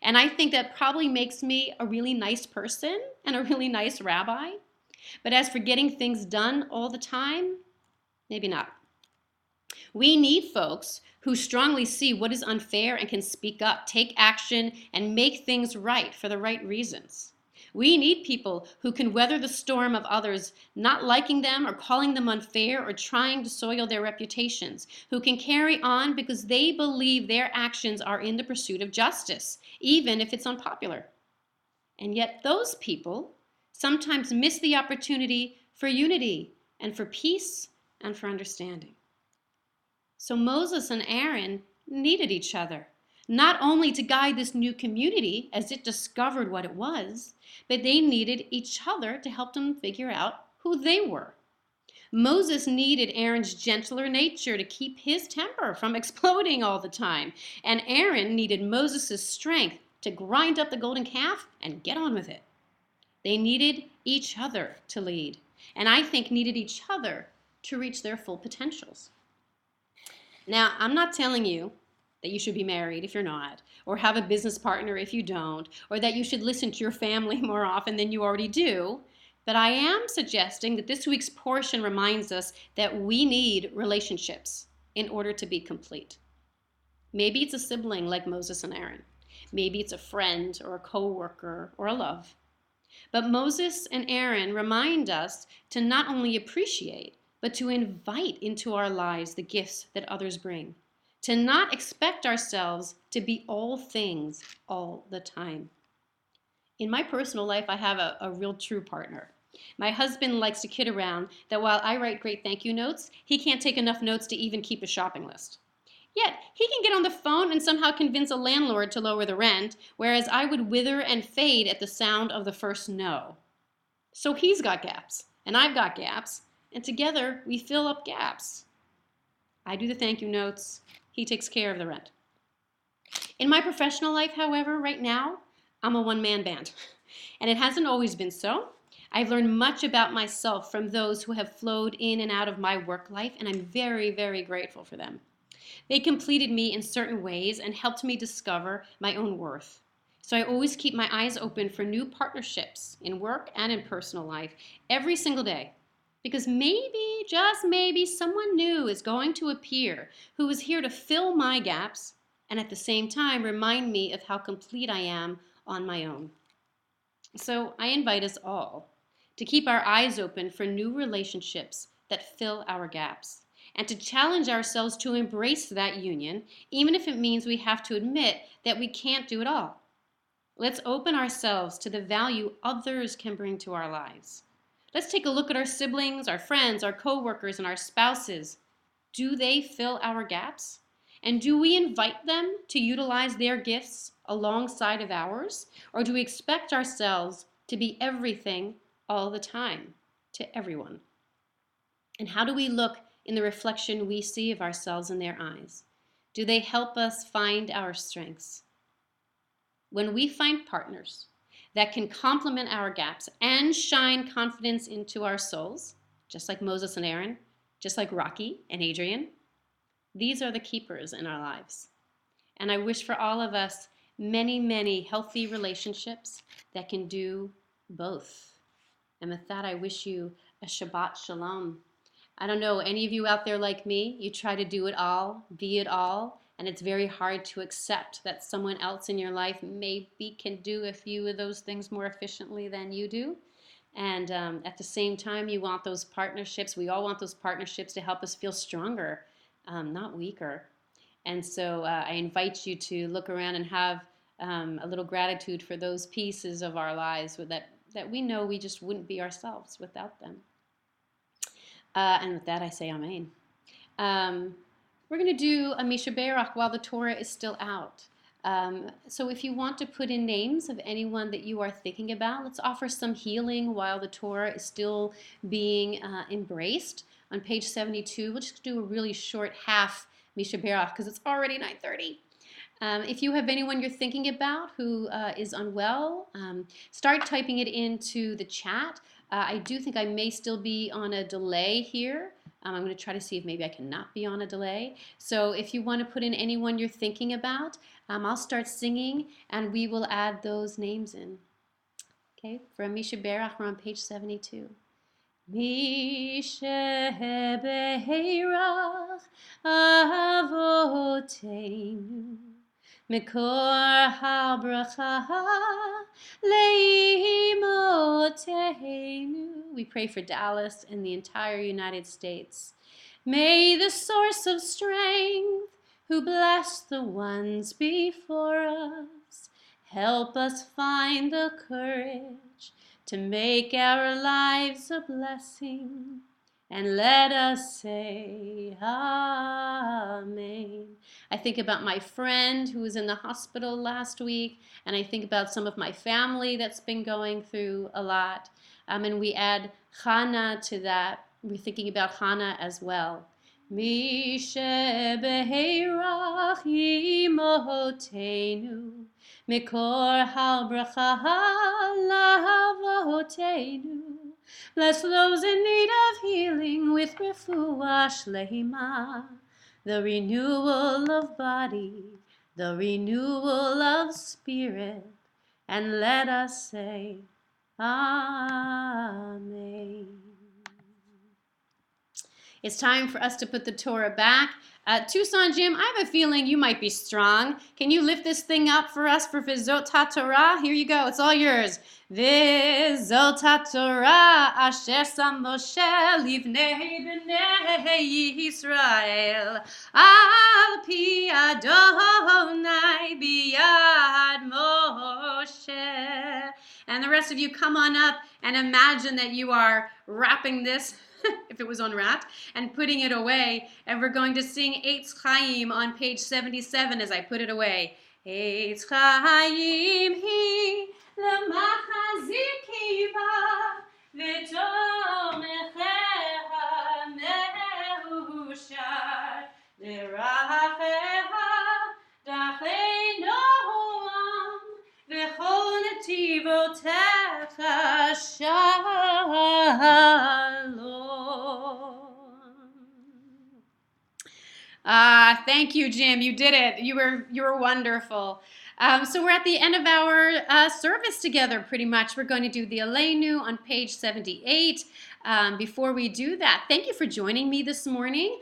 And I think that probably makes me a really nice person and a really nice rabbi. But as for getting things done all the time, maybe not. We need folks who strongly see what is unfair and can speak up, take action, and make things right for the right reasons. We need people who can weather the storm of others not liking them or calling them unfair or trying to soil their reputations, who can carry on because they believe their actions are in the pursuit of justice, even if it's unpopular. And yet those people sometimes miss the opportunity for unity and for peace and for understanding. So Moses and Aaron needed each other, not only to guide this new community as it discovered what it was, but they needed each other to help them figure out who they were. Moses needed Aaron's gentler nature to keep his temper from exploding all the time, and Aaron needed Moses' strength to grind up the golden calf and get on with it. They needed each other to lead, and I think needed each other to reach their full potentials. Now, I'm not telling you that you should be married if you're not, or have a business partner if you don't, or that you should listen to your family more often than you already do, but I am suggesting that this week's portion reminds us that we need relationships in order to be complete. Maybe it's a sibling like Moses and Aaron. Maybe it's a friend or a co-worker or a love. But Moses and Aaron remind us to not only appreciate, but to invite into our lives the gifts that others bring. To not expect ourselves to be all things all the time. In my personal life, I have a real true partner. My husband likes to kid around that while I write great thank you notes, he can't take enough notes to even keep a shopping list. Yet, he can get on the phone and somehow convince a landlord to lower the rent, whereas I would wither and fade at the sound of the first no. So he's got gaps, and I've got gaps, and together we fill up gaps. I do the thank you notes, he takes care of the rent. In my professional life, however, right now, I'm a one-man band, and it hasn't always been so. I've learned much about myself from those who have flowed in and out of my work life, and I'm very, very grateful for them. They completed me in certain ways and helped me discover my own worth. So I always keep my eyes open for new partnerships in work and in personal life every single day. Because maybe, just maybe, someone new is going to appear who is here to fill my gaps and at the same time remind me of how complete I am on my own. So I invite us all to keep our eyes open for new relationships that fill our gaps and to challenge ourselves to embrace that union, even if it means we have to admit that we can't do it all. Let's open ourselves to the value others can bring to our lives. Let's take a look at our siblings, our friends, our co-workers, and our spouses. Do they fill our gaps? And do we invite them to utilize their gifts alongside of ours? Or do we expect ourselves to be everything all the time to everyone? And how do we look in the reflection we see of ourselves in their eyes? Do they help us find our strengths? When we find partners that can complement our gaps and shine confidence into our souls, just like Moses and Aaron, just like Rocky and Adrian, these are the keepers in our lives. And I wish for all of us many, many healthy relationships that can do both. And with that, I wish you a Shabbat Shalom. I don't know, any of you out there like me, you try to do it all, be it all, and it's very hard to accept that someone else in your life maybe can do a few of those things more efficiently than you do. And at the same time, you want those partnerships. We all want those partnerships to help us feel stronger, not weaker. And so I invite you to look around and have a little gratitude for those pieces of our lives that we know we just wouldn't be ourselves without them. And with that, I say Amen. We're going to do a Misha Berach while the Torah is still out. So if you want to put in names of anyone that you are thinking about, let's offer some healing while the Torah is still being embraced. On page 72, we'll just do a really short half Misha Berach because it's already 9:30. If you have anyone you're thinking about who is unwell, start typing it into the chat. I do think I may still be on a delay here. I'm going to try to see if maybe I cannot be on a delay. So if you want to put in anyone you're thinking about, I'll start singing and we will add those names in. Okay, from Misha Berach, we're on page 72. Misha Berach Avoteinu Mikor HaBracha Leimoteinu. We pray for Dallas and the entire United States. May the source of strength, who blessed the ones before us, help us find the courage to make our lives a blessing, and let us say Amen. I think about my friend who was in the hospital last week, and I think about some of my family that's been going through a lot. And we add Chana to that. We're thinking about Chana as well. Misha Beherach Imotenu Mikor HaBracha Lavotenu. Bless those in need of healing with refuah shlema, the renewal of body, the renewal of spirit, and let us say Amen. It's time for us to put the Torah back. Tucson Jim, I have a feeling you might be strong. Can you lift this thing up for us for Vizot HaTorah? Here you go. It's all yours. Vizot HaTorah asher sam Moshe livnei bnei Yisrael al pi Adonai biyad Moshe. And the rest of you, come on up and imagine that you are wrapping this if it was unwrapped, and putting it away. And we're going to sing Eitz Chaim on page 77 as I put it away. Eitz Chaim hi l'machazikiva v'tomecheha meushar l'racheha dachei noam v'chol netivotecha shalom. Thank you, Jim. You did it. You were wonderful. So we're at the end of our service together, pretty much. We're going to do the Aleinu on page 78. Before we do that, thank you for joining me this morning.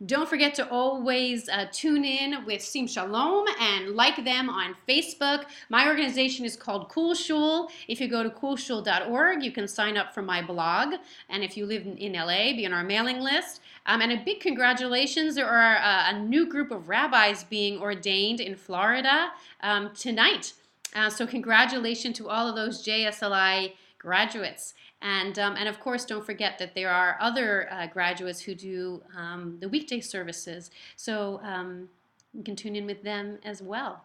Don't forget to always tune in with Sim Shalom and like them on Facebook. My organization is called Cool Shul. If you go to coolshul.org, you can sign up for my blog. And if you live in LA, be on our mailing list. And a big congratulations. There are a new group of rabbis being ordained in Florida tonight. So congratulations to all of those JSLI graduates. And of course, don't forget that there are other graduates who do the weekday services. So you can tune in with them as well.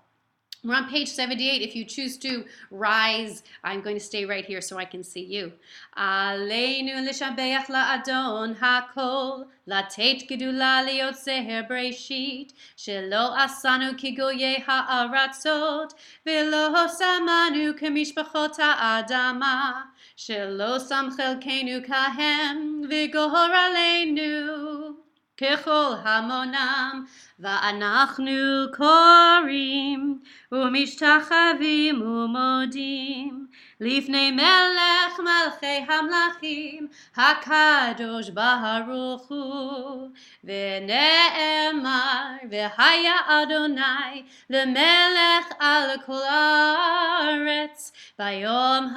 We're on page 78. If you choose to rise, I'm going to stay right here so I can see you. Aleinu l'shabeach la'adon hakol, latet gedula liotzer breshit, shelo asanu kigoye ha'aratzot, velo samanu kemishpachot ha'adama, shelo sam chelkenu kahem, v'gohor aleinu. ככל המונם ואנחנו קוראים ומשתחווים ומודים לפני מלך מלכי המלכים הקדוש ברוך הוא. ונאמר והיה אדוני למלך על כל הארץ ביום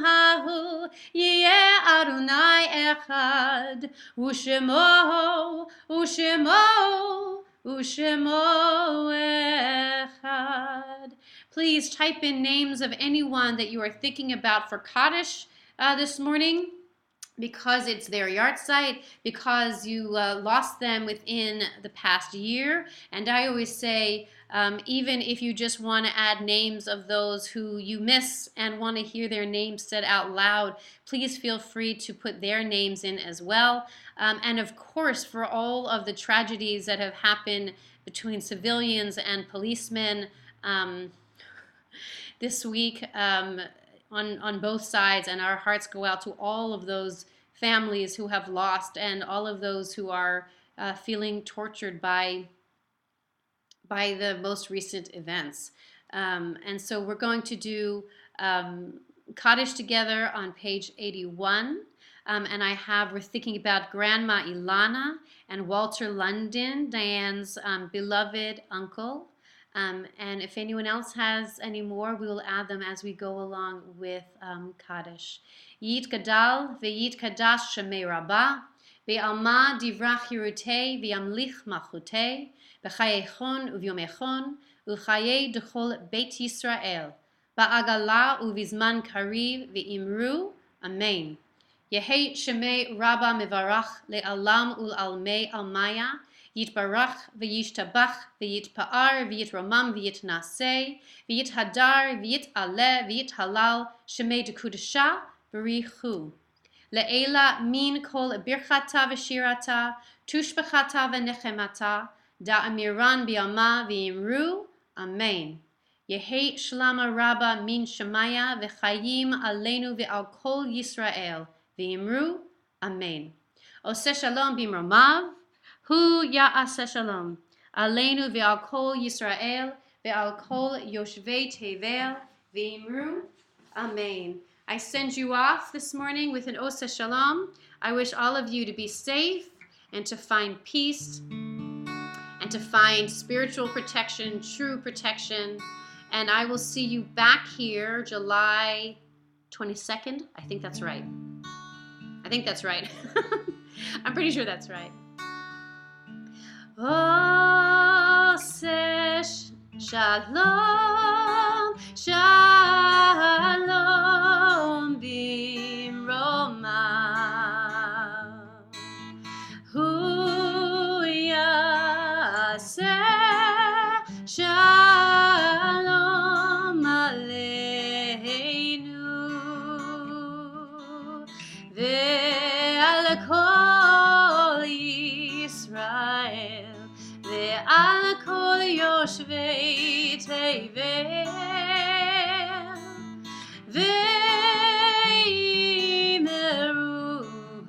ההוא יהיה אדוני אחד ושמו echad. Please type in names of anyone that you are thinking about for Kaddish this morning, because it's their yahrzeit, because you lost them within the past year. And I always say, even if you just want to add names of those who you miss and want to hear their names said out loud, please feel free to put their names in as well. And of course, for all of the tragedies that have happened between civilians and policemen this week, on both sides, and our hearts go out to all of those families who have lost and all of those who are feeling tortured by the most recent events. And so we're going to do Kaddish together on page 81. And we're thinking about Grandma Ilana and Walter London, Diane's beloved uncle. And if anyone else has any more, we will add them as we go along with Kaddish. Yit Gadal ve'yit Kadash Shemei Rabba ve'alma divrach Yerutei ve'amlich malchutei b'chayechon u'vyomechon u'chayei d'chol Beit Yisrael ba'agala u'vizman kariv ve'imru Amen. Yehei Shemei Rabba mevarach le'alam ul'almei almaya Yitbarach v'yishtabach v'yitpa'ar v'yitromam v'yitnaseh v'yithadar v'yitaleh v'yithalal shemei dekudesha b'richu le'ela min kol birchata v'shirata tushbechata v'nechemata da'amiran bi'alma v'imru Amen. Yehei shlama rabba min shemaya v'chayim aleinu v'al kol Yisrael v'imru Amen. Oseh shalom b'imromav Hu ya'aseh shalom aleinu ve'al kol Yisrael ve'al kol yoshvei tevel ve'imru Amen. I send you off this morning with an oseh shalom. I wish all of you to be safe and to find peace and to find spiritual protection, true protection. And I will see you back here July 22nd. I think that's right. I'm pretty sure that's right. Oseh shalom, shalom bimromav. Hu yaseh shalom aleinu ve'al kol Yisrael ve'al kol yoshvei tevel ve'imeru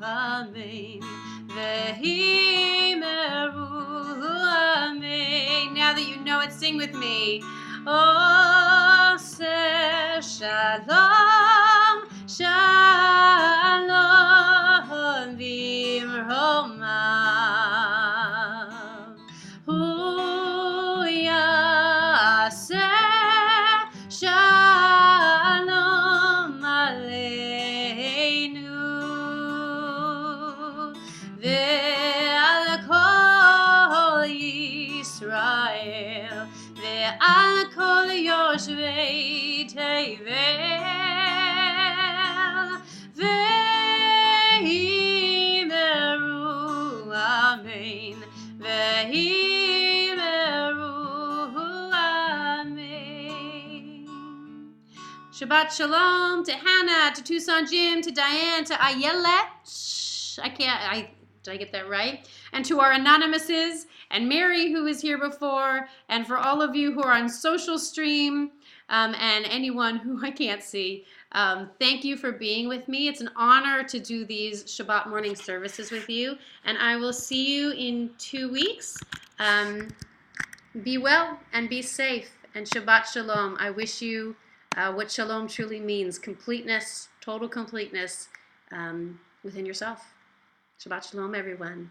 Amen ve'imeru Amen. Now that you know it, sing with me. Oseh shalom, shalom v'imromav. Hu yaseh shalom aleinu ve'al kol Yisrael ve'al kol yoshvei tevel ve'imeru Amen ve'imeru Amen. Shabbat shalom to Hannah, to Tucson Jim, to Diane, to Ayelet. Did I get that right? And to our anonymouses, and Mary, who was here before, and for all of you who are on social stream, and anyone who I can't see, thank you for being with me. It's an honor to do these Shabbat morning services with you, and I will see you in 2 weeks. Be well and be safe. And Shabbat Shalom. I wish you what Shalom truly means: completeness, total completeness within yourself. Shabbat Shalom, everyone.